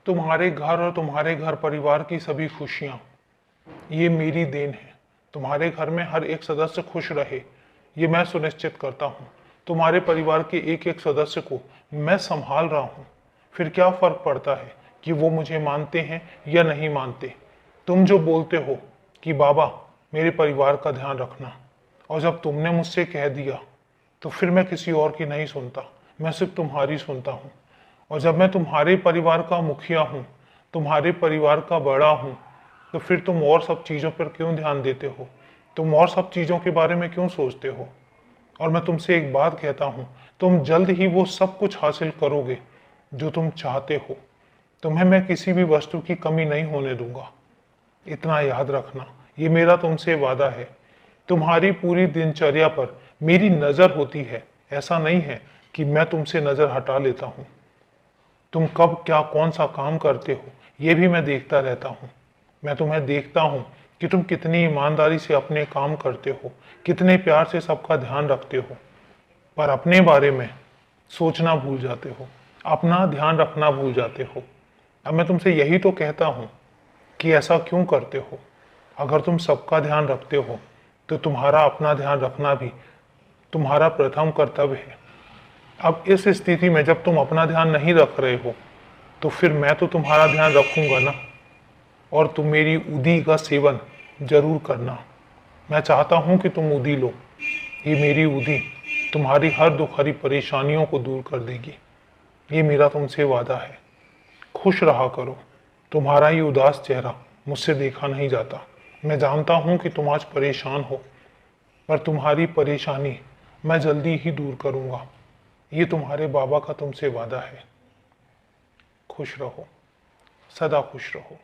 तुम्हारे घर और तुम्हारे घर परिवार की सभी खुशियाँ ये मेरी देन है। तुम्हारे घर में हर एक सदस्य खुश रहे, ये मैं सुनिश्चित करता हूँ। तुम्हारे परिवार के एक एक सदस्य को मैं संभाल रहा हूँ। फिर क्या फर्क पड़ता है कि वो मुझे मानते हैं या नहीं मानते। तुम जो बोलते हो कि बाबा मेरे परिवार का ध्यान रखना, और जब तुमने मुझसे कह दिया तो फिर मैं किसी और की नहीं सुनता, मैं सिर्फ तुम्हारी सुनता हूँ। और जब मैं तुम्हारे परिवार का मुखिया हूँ, तुम्हारे परिवार का बड़ा हूँ, तो फिर तुम और सब चीज़ों पर क्यों ध्यान देते हो? तुम और सब चीज़ों के बारे में क्यों सोचते हो? और मैं तुमसे एक बात कहता हूँ, तुम जल्द ही वो सब कुछ हासिल करोगे जो तुम चाहते हो। तुम्हें मैं किसी भी वस्तु की कमी नहीं होने दूंगा। इतना याद रखना, ये मेरा तुमसे वादा है। तुम्हारी पूरी दिनचर्या पर मेरी नज़र होती है। ऐसा नहीं है कि मैं तुमसे नज़र हटा लेता हूँ। तुम कब क्या कौन सा काम करते हो ये भी मैं देखता रहता हूँ। मैं तुम्हें देखता हूँ कि तुम कितनी ईमानदारी से अपने काम करते हो, कितने प्यार से सबका ध्यान रखते हो, पर अपने बारे में सोचना भूल जाते हो, अपना ध्यान रखना भूल जाते हो। अब मैं तुमसे यही तो कहता हूँ कि ऐसा क्यों करते हो? अगर तुम सबका ध्यान रखते हो तो तुम्हारा अपना ध्यान रखना भी तुम्हारा प्रथम कर्तव्य है। अब इस स्थिति में जब तुम अपना ध्यान नहीं रख रहे हो तो फिर मैं तो तुम्हारा ध्यान रखूंगा ना। और तुम मेरी उदी का सेवन जरूर करना। मैं चाहता हूं कि तुम उदी लो। ये मेरी उदी तुम्हारी हर दुख हरी परेशानियों को दूर कर देगी। ये मेरा तुमसे वादा है। खुश रहा करो। तुम्हारा ये उदास चेहरा मुझसे देखा नहीं जाता। मैं जानता हूं कि तुम आज परेशान हो, पर तुम्हारी परेशानी मैं जल्दी ही दूर करूंगा। ये तुम्हारे बाबा का तुमसे वादा है। खुश रहो, सदा खुश रहो।